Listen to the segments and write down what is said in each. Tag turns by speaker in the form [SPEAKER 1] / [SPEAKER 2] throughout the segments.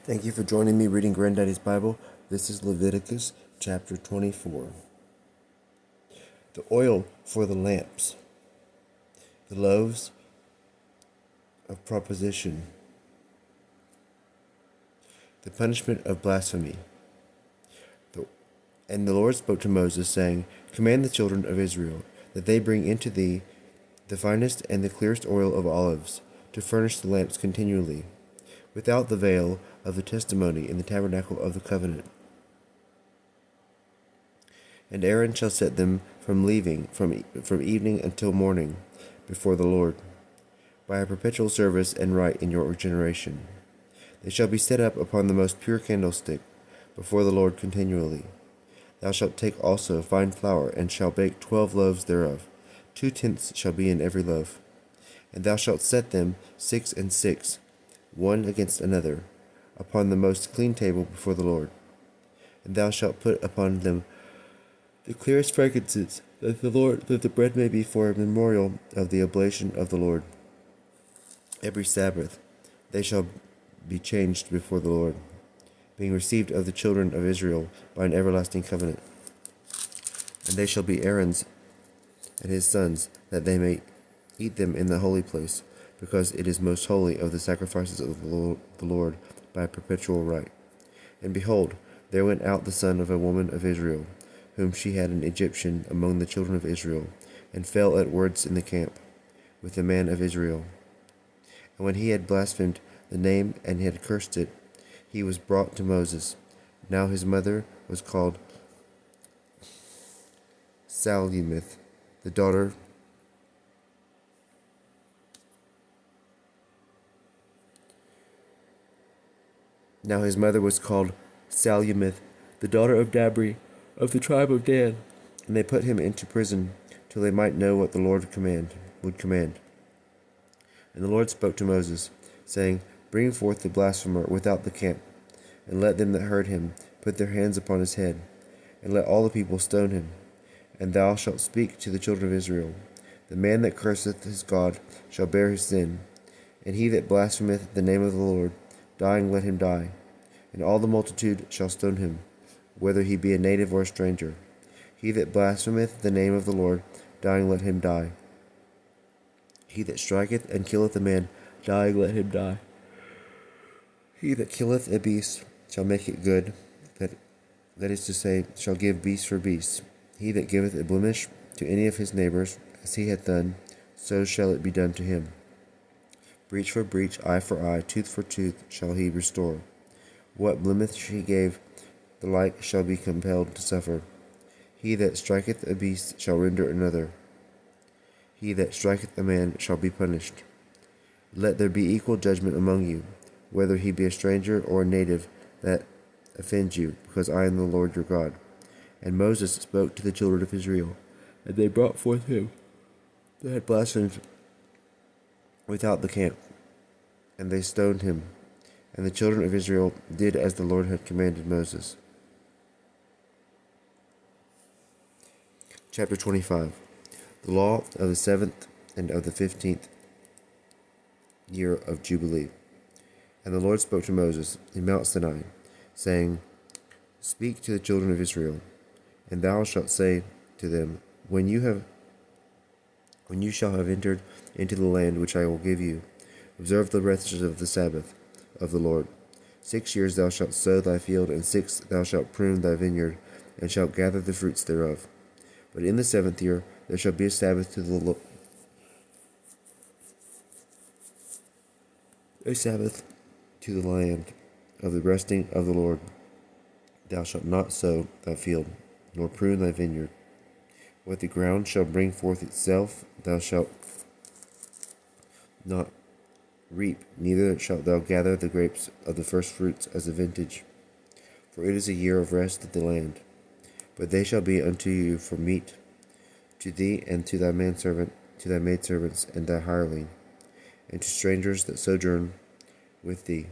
[SPEAKER 1] Thank you for joining me reading Granddaddy's Bible. This is Leviticus chapter 24. The oil for the lamps, the loaves of proposition, the punishment of blasphemy. And the Lord spoke to Moses, saying, Command the children of Israel that they bring into thee the finest and the clearest oil of olives, to furnish the lamps continually, without the veil of the testimony in the tabernacle of the covenant. And Aaron shall set them from evening until morning before the Lord, by a perpetual service and rite in your generation. They shall be set up upon the most pure candlestick before the Lord continually. Thou shalt take also fine flour, and shalt bake 12 loaves thereof. 2 tenths shall be in every loaf. And thou shalt set them 6 and 6, one against another, upon the most clean table before the Lord. And thou shalt put upon them the clearest fragrances, that the bread may be for a memorial of the oblation of the Lord. Every Sabbath they shall be changed before the Lord, being received of the children of Israel by an everlasting covenant. And they shall be Aaron's and his sons, that they may eat them in the holy place, because it is most holy of the sacrifices of the Lord by a perpetual rite. And behold, there went out the son of a woman of Israel, whom she had an Egyptian among the children of Israel, and fell at words in the camp with the man of Israel. And when he had blasphemed the name and had cursed it, he was brought to Moses. Now his mother was called Salumith, the daughter of Dabri, of the tribe of Dan. And they put him into prison, till they might know what the Lord would command. And the Lord spoke to Moses, saying, Bring forth the blasphemer without the camp, and let them that heard him put their hands upon his head, and let all the people stone him. And thou shalt speak to the children of Israel, The man that curseth his God shall bear his sin, and he that blasphemeth the name of the Lord, dying let him die. And all the multitude shall stone him, whether he be a native or a stranger. He that blasphemeth the name of the Lord, dying let him die. He that striketh and killeth a man, dying let him die. He that killeth a beast shall make it good, that is to say, shall give beast for beast. He that giveth a blemish to any of his neighbors, as he hath done, so shall it be done to him. Breach for breach, eye for eye, tooth for tooth shall he restore. What blemish he gave, the like shall be compelled to suffer. He that striketh a beast shall render another. He that striketh a man shall be punished. Let there be equal judgment among you, whether he be a stranger or a native that offends you, because I am the Lord your God. And Moses spoke to the children of Israel, and they brought forth him that had blasphemed without the camp, and they stoned him. And the children of Israel did as the Lord had commanded Moses. Chapter 25. The law of the 7th and of the 15th year of Jubilee. And the Lord spoke to Moses in Mount Sinai, saying, Speak to the children of Israel, and thou shalt say to them, When you shall have entered into the land which I will give you, observe the rest of the Sabbath of the Lord. 6 years thou shalt sow thy field, and 6 thou shalt prune thy vineyard, and shalt gather the fruits thereof. But in the 7th year there shall be a Sabbath to the land of the resting of the Lord. Thou shalt not sow thy field, nor prune thy vineyard. What the ground shall bring forth itself, thou shalt not reap, neither shalt thou gather the grapes of the first fruits as a vintage. For it is a year of rest of the land. But they shall be unto you for meat, to thee and to thy manservant, to thy maidservants, and thy hireling, and to strangers that sojourn with thee.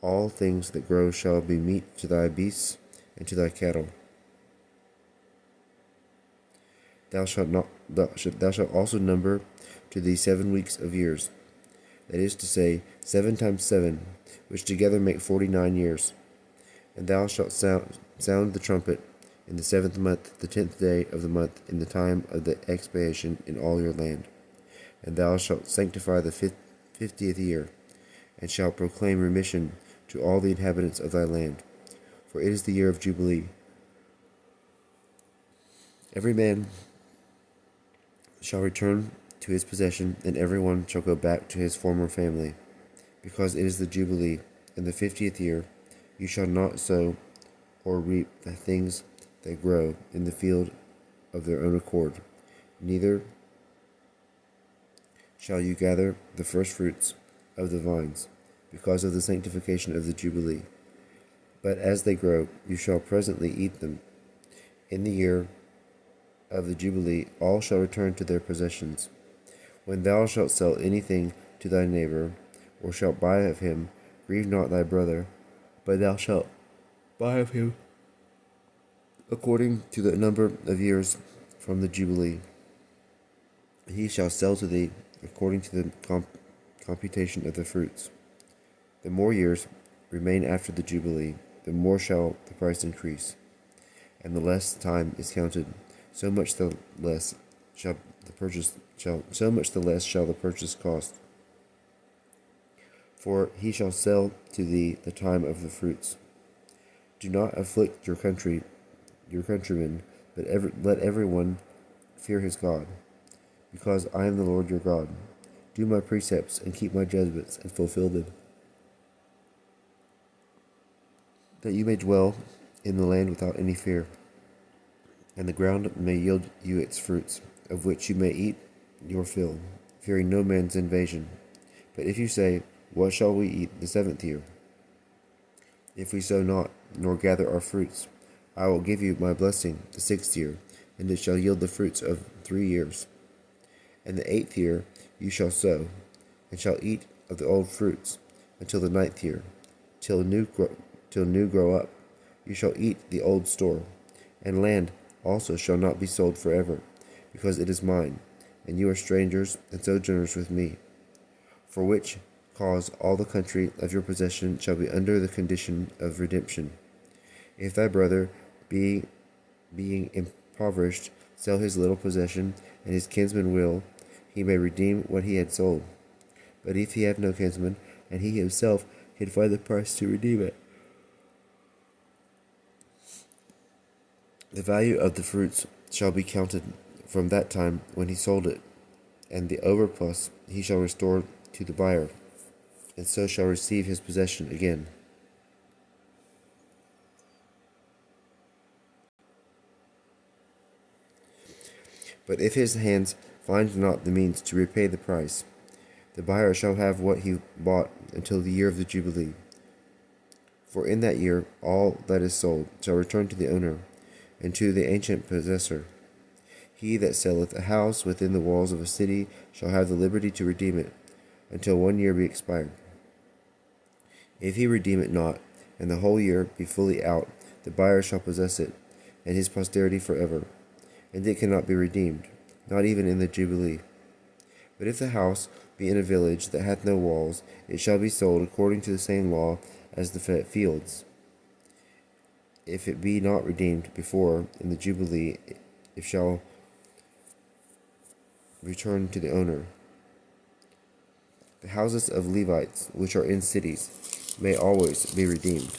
[SPEAKER 1] All things that grow shall be meat to thy beasts and to thy cattle. Thou shalt also number to thee 7 weeks of years, that is to say, 7 times 7, which together make 49 years. And thou shalt sound the trumpet in the 7th month, the 10th day of the month, in the time of the expiation in all your land. And thou shalt sanctify the 50th year, and shalt proclaim remission to all the inhabitants of thy land. For it is the year of Jubilee. Every man shall return to his possession, and every one shall go back to his former family. Because it is the Jubilee, in the 50th year, you shall not sow or reap the things that grow in the field of their own accord, neither shall you gather the first fruits of the vines, because of the sanctification of the Jubilee. But as they grow, you shall presently eat them. In the year of the Jubilee all shall return to their possessions. When thou shalt sell anything to thy neighbor, or shalt buy of him, grieve not thy brother, but thou shalt buy of him according to the number of years from the Jubilee. He shall sell to thee according to the computation of the fruits. The more years remain after the Jubilee, the more shall the price increase, and the less time is counted, so much the less shall the purchase cost. For he shall sell to thee the time of the fruits. Do not afflict your countrymen, but let everyone fear his God, because I am the Lord your God. Do my precepts and keep my judgments and fulfill them, that you may dwell in the land without any fear, and the ground may yield you its fruits, of which you may eat your fill, fearing no man's invasion. But if you say, what shall we eat the 7th year, if we sow not, nor gather our fruits? I will give you my blessing the 6th year, and it shall yield the fruits of 3 years. And the 8th year you shall sow, and shall eat of the old fruits, until the 9th year, till new grow up. You shall eat the old store, and land also shall not be sold forever, because it is mine, and you are strangers and sojourners with me. For which cause all the country of your possession shall be under the condition of redemption. If thy brother, being impoverished, sell his little possession, and his kinsman will, he may redeem what he had sold. But if he have no kinsman, and he himself can find the price to redeem it, the value of the fruits shall be counted from that time when he sold it, and the overplus he shall restore to the buyer, and so shall receive his possession again. But if his hands find not the means to repay the price, the buyer shall have what he bought until the year of the Jubilee. For in that year all that is sold shall return to the owner, and to the ancient possessor. He that selleth a house within the walls of a city shall have the liberty to redeem it, until 1 year be expired. If he redeem it not, and the whole year be fully out, the buyer shall possess it, and his posterity forever, and it cannot be redeemed, not even in the Jubilee. But if the house be in a village that hath no walls, it shall be sold according to the same law as the fields. If it be not redeemed before in the Jubilee, it shall return to the owner. The houses of Levites, which are in cities, may always be redeemed.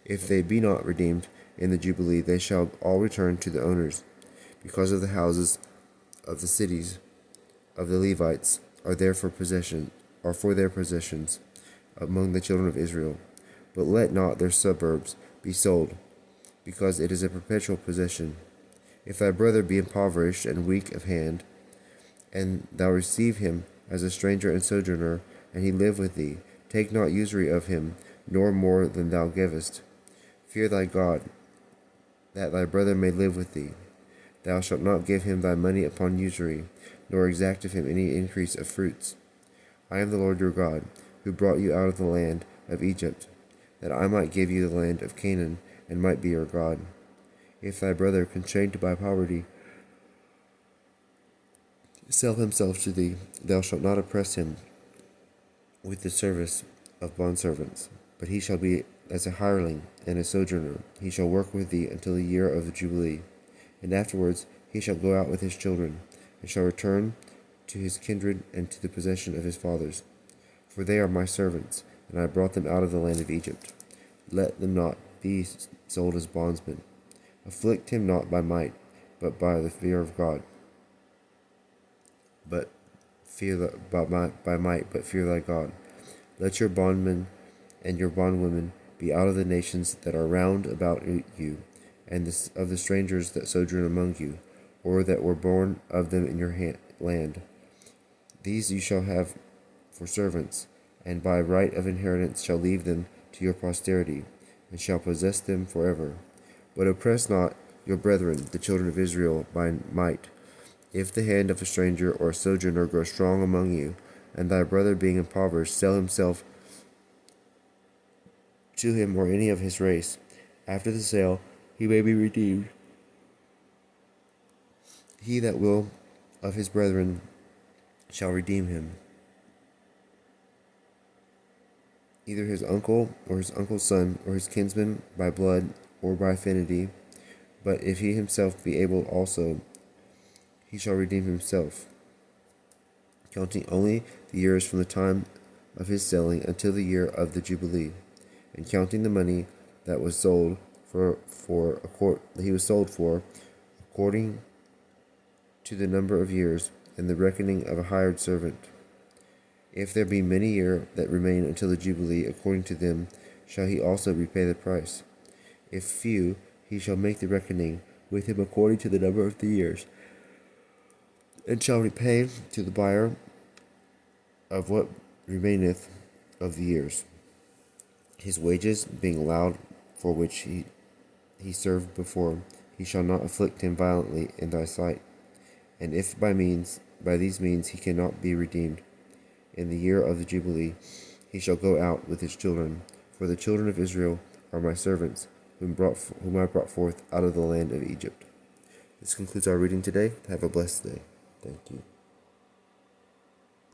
[SPEAKER 1] If they be not redeemed in the Jubilee, they shall all return to the owners, because of the houses of the cities of the Levites are for their possessions among the children of Israel. But let not their suburbs be sold, because it is a perpetual possession. If thy brother be impoverished and weak of hand, and thou receive him as a stranger and sojourner, and he live with thee, take not usury of him, nor more than thou givest. Fear thy God, that thy brother may live with thee. Thou shalt not give him thy money upon usury, nor exact of him any increase of fruits. I am the Lord your God, who brought you out of the land of Egypt, that I might give you the land of Canaan, and might be your God. If thy brother, constrained by poverty, sell himself to thee, thou shalt not oppress him with the service of bondservants, but he shall be as a hireling and a sojourner. He shall work with thee until the year of the jubilee, and afterwards he shall go out with his children, and shall return to his kindred and to the possession of his fathers. For they are my servants, and I brought them out of the land of Egypt. Let them not be sold as bondsmen. Afflict him not by might, but by the fear of God. But by might, but fear thy God. Let your bondmen and your bondwomen be out of the nations that are round about you, and of the strangers that sojourn among you, or that were born of them in your land. These you shall have for servants, and by right of inheritance shall leave them to your posterity, and shall possess them forever. But oppress not your brethren, the children of Israel, by might. If the hand of a stranger or a sojourner grow strong among you, and thy brother being impoverished sell himself to him or any of his race, after the sale he may be redeemed. He that will of his brethren shall redeem him, either his uncle or his uncle's son or his kinsman by blood or by affinity. But if he himself be able also, he shall redeem himself, counting only the years from the time of his selling until the year of the jubilee, and counting the money that was sold he was sold for, according to the number of years, and the reckoning of a hired servant. If there be many years that remain until the jubilee, according to them shall he also repay the price. If few, he shall make the reckoning with him according to the number of the years, and shall repay to the buyer of what remaineth of the years, his wages being allowed for which he served before. He shall not afflict him violently in thy sight. And if by these means he cannot be redeemed, in the year of the jubilee he shall go out with his children. For the children of Israel are my servants, whom I brought forth out of the land of Egypt. This concludes our reading today. Have a blessed day. Thank you.